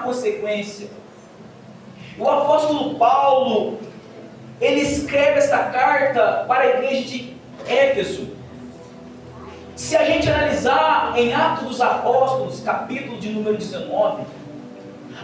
consequência. O apóstolo Paulo, ele escreve esta carta para a igreja de Éfeso. Se a gente analisar em Atos dos Apóstolos, capítulo de número 19,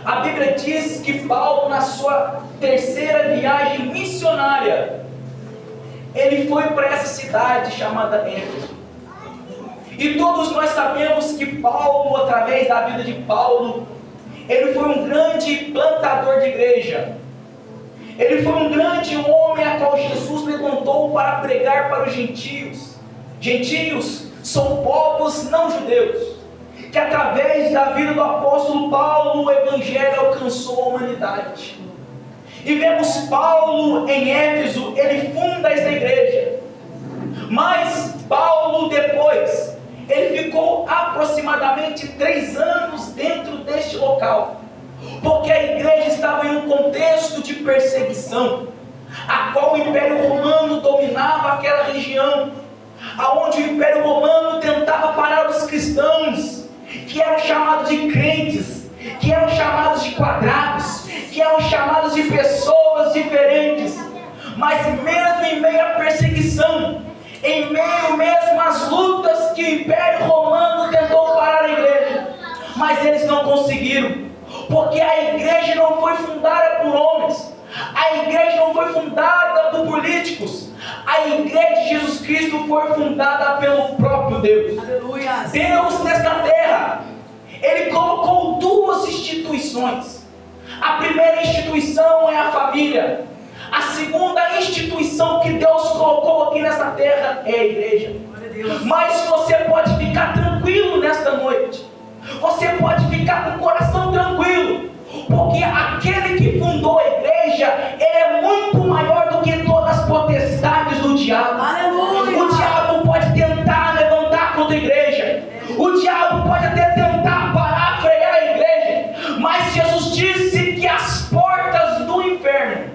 a Bíblia diz que Paulo, na sua terceira viagem missionária, ele foi para essa cidade chamada Éfeso. E todos nós sabemos que Paulo, através da vida de Paulo, ele foi um grande plantador de igreja. Ele foi um grande homem a qual Jesus levantou para pregar para os gentios. Gentios são povos não judeus, que através da vida do apóstolo Paulo, o evangelho alcançou a humanidade. E vemos Paulo em Éfeso, ele funda esta igreja. Mas Paulo depois, ele ficou aproximadamente 3 anos dentro deste local, porque a igreja estava em um contexto de perseguição, a qual o Império Romano dominava aquela região, aonde o Império Romano tentava parar os cristãos, que eram chamados de crentes, que eram chamados de quadrados, que eram chamados de pessoas diferentes. Mas mesmo em meio à perseguição, em meio mesmo às lutas que o Império Romano tentou parar a igreja, mas eles não conseguiram, porque a igreja não foi fundada por homens, a igreja não foi fundada por políticos, a igreja de Jesus Cristo foi fundada pelo próprio Deus. Aleluia. Deus nesta terra, Ele colocou 2 instituições. A primeira instituição é a família. A segunda instituição que Deus colocou aqui nesta terra é a igreja. Mas você pode ficar tranquilo nesta noite. Você pode ficar com o coração tranquilo, porque aquele que fundou a igreja, ele é muito maior do que todas as potestades do diabo. Aleluia. O diabo pode tentar levantar contra a igreja, o diabo pode até tentar parar, frear a igreja, mas Jesus disse que as portas do inferno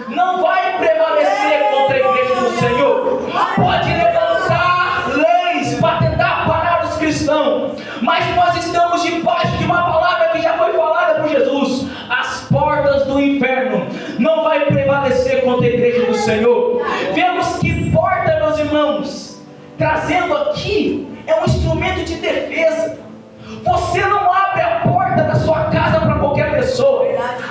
não vai prevalecer contra a igreja do Senhor. Pode levantar leis para tentar parar os cristãos, mas nós estamos debaixo de uma palavra que já foi falada por Jesus. As portas do inferno não vai prevalecer contra a igreja do Senhor. Vemos que porta, meus irmãos, trazendo aqui, é um instrumento de defesa. Você não abre a porta da sua casa para qualquer pessoa.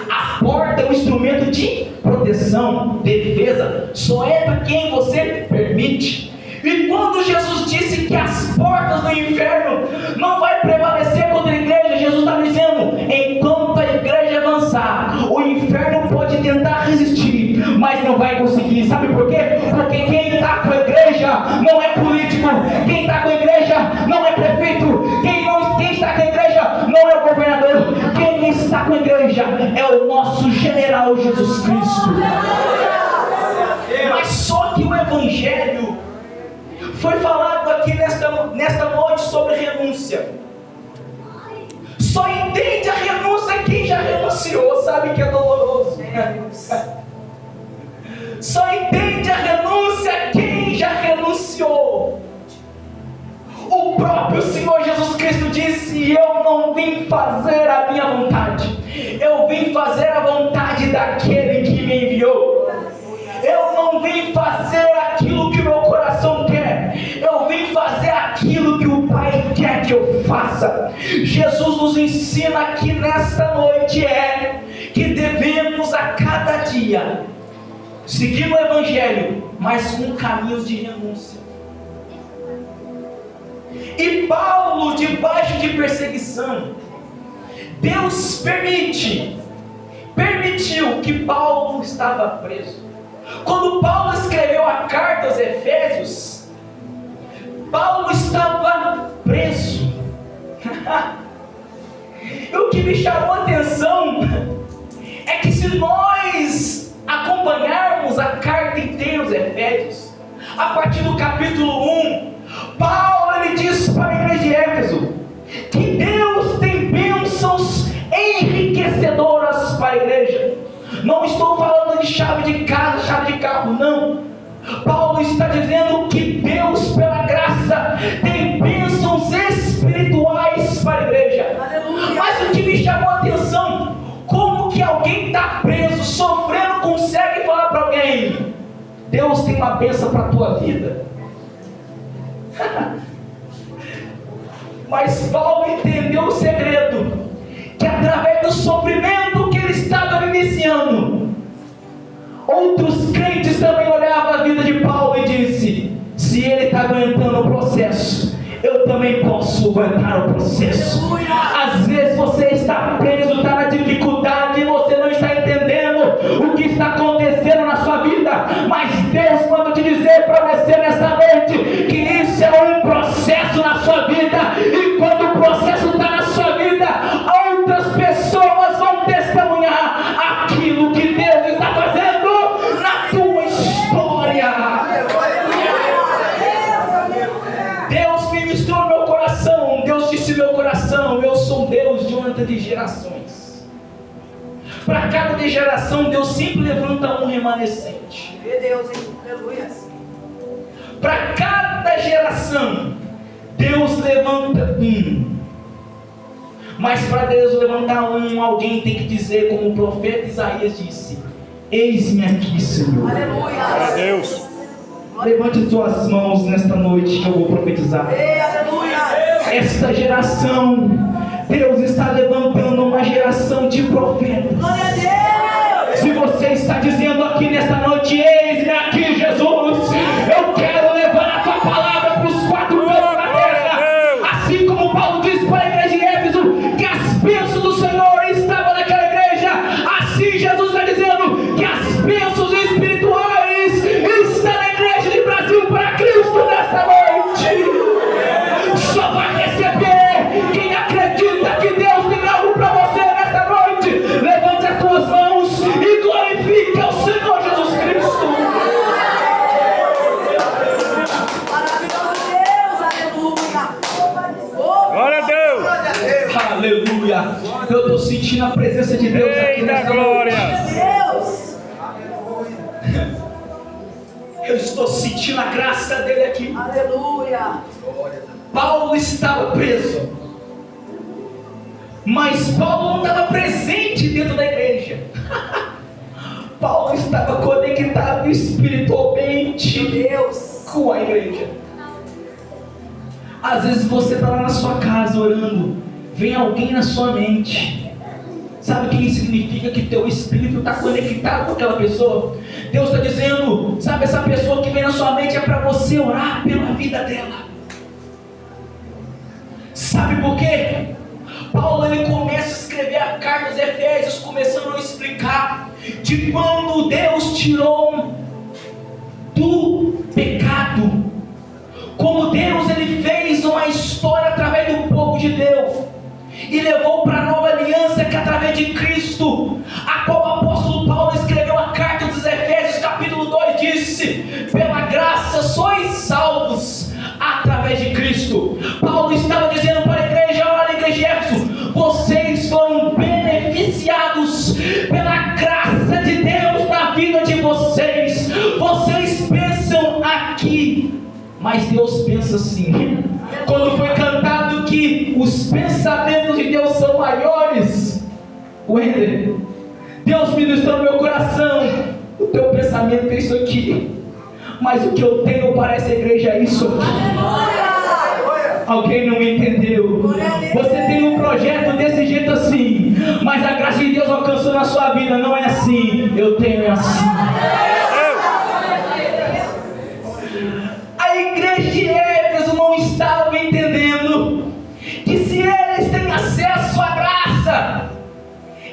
A porta é um instrumento de proteção, defesa. Só é para quem você permite. E quando Jesus disse que as portas do inferno não vai prevalecer contra a igreja, Jesus está dizendo, enquanto a igreja avançar, o inferno pode tentar resistir, mas não vai conseguir. Sabe por quê? Porque quem está com a igreja não é político, quem está com a igreja não é prefeito, quem está com a igreja não é o governador, quem está com a igreja é o nosso general Jesus Cristo. Mas só que o evangelho foi falado aqui nesta noite sobre renúncia. Só entende a renúncia quem já renunciou, sabe que é doloroso. Só entende a renúncia quem já renunciou. O próprio Senhor Jesus Cristo disse: eu não vim fazer a minha vontade, eu vim fazer a vontade daquele que me enviou. Eu não vim fazer aquilo que o meu coração quer, eu vim fazer aquilo que o Pai quer que eu faça. Jesus nos ensina aqui nesta noite que devemos a cada dia seguir o Evangelho, mas com caminhos de renúncia. E Paulo, debaixo de perseguição, Deus permitiu que Paulo estava preso. Quando Paulo escreveu a carta aos Efésios, Paulo estava preso. E o que me chamou a atenção é que se nós acompanharmos a carta inteira aos Efésios, a partir do capítulo 1, Paulo ele diz para a igreja de Éfeso que Deus tem bênçãos enriquecedoras para a igreja. Não estou falando de chave de casa, chave de carro, não. Paulo está dizendo que Deus, pela graça, tem bênçãos espirituais para a igreja. Aleluia. Mas o que me chamou a atenção tem uma bênção para a tua vida. Mas Paulo entendeu o segredo, que através do sofrimento que ele estava vivenciando, outros crentes também olhavam a vida de Paulo e disse: se ele está aguentando o processo, eu também posso aguentar o processo. Às vezes você está preso, está na dificuldade, e você não está entendendo o que está acontecendo na sua vida, mas Deus manda te dizer para você nesta noite, que isso é um processo na sua vida, e quando o processo está na sua vida, outras pessoas vão testemunhar aquilo que Deus está fazendo na tua história. Deus ministrou no meu coração, Deus disse no meu coração: eu sou Deus de gerações. Para cada geração, Deus sempre levanta um remanescente. Para cada geração, Deus levanta um. Mas para Deus levantar um, alguém tem que dizer, como o profeta Isaías disse: eis-me aqui, Senhor. Aleluia. Glória a Deus. Levante suas mãos nesta noite que eu vou profetizar. Esta geração, Deus está levantando uma geração de profetas. Se você está dizendo aqui nesta noite: eis-me aqui, Jesus, eu quero levar a tua palavra para os quatro cantos da terra. Assim como Paulo disse para a igreja de Éfeso que as bênçãos do Senhor estavam naquela igreja, assim Jesus está dizendo que as bênçãos espirituais estão na igreja de Brasil para Cristo nesta noite. Só vai receber quem acredita que Deus tem algo para você nesta noite. Levante as tuas mãos e glorifique ao Senhor Jesus Cristo. Glória a Deus. Aleluia. Eu estou sentindo a presença de Deus aqui Eita nesta glória. noite. Eu estou sentindo a graça dele aqui. Aleluia. Paulo estava preso, mas Paulo não estava presente dentro da igreja. Paulo estava conectado espiritualmente com a igreja. Às vezes você está lá na sua casa orando, vem alguém na sua mente. Sabe o que isso significa? Que teu espírito está conectado com aquela pessoa. Deus está dizendo: sabe, essa pessoa que vem na sua mente é para você orar pela vida dela. Sabe por quê? Paulo ele começa a escrever a carta aos Efésios, começando a explicar de quando Deus tirou do pecado, como Deus ele fez uma história através do povo de Deus e levou para a nova aliança, que é através de Cristo, a qual o apóstolo Paulo escreveu a carta dos Efésios capítulo 2, disse: pela graça sois salvos através de Cristo. Paulo estava dizendo para a igreja: olha, igreja de Éfeso, vocês foram beneficiados pela graça de Deus na vida de vocês. Vocês pensam aqui, mas Deus pensa assim. Quando foi cantado que os pensamentos de Deus são maiores, Wender, Deus ministrou no meu coração: o teu pensamento é isso aqui, mas o que eu tenho para essa igreja é isso aqui. Alguém não entendeu? Você tem um projeto desse jeito assim, mas a graça de Deus alcançou na sua vida. Não é assim, eu tenho assim. A igreja de Éfeso não estava entendendo que se eles têm acesso à graça,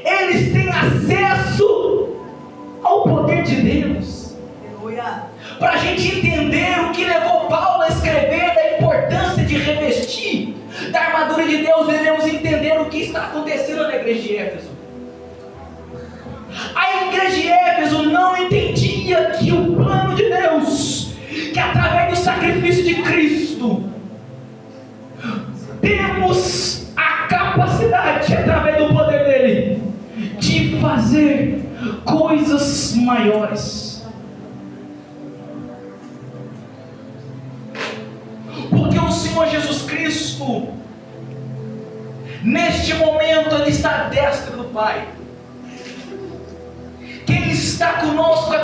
eles têm acesso ao poder de Deus. Para a gente entender o que levou Paulo a escrever da importância de revestir da armadura de Deus, devemos entender o que está acontecendo na igreja de Éfeso. A igreja de Éfeso não entendia que o plano de Deus, que através do sacrifício de Cristo temos a capacidade, através do poder dele, de fazer coisas maiores. Porque o Senhor Jesus Cristo, neste momento, ele está à destra do Pai. Quem está conosco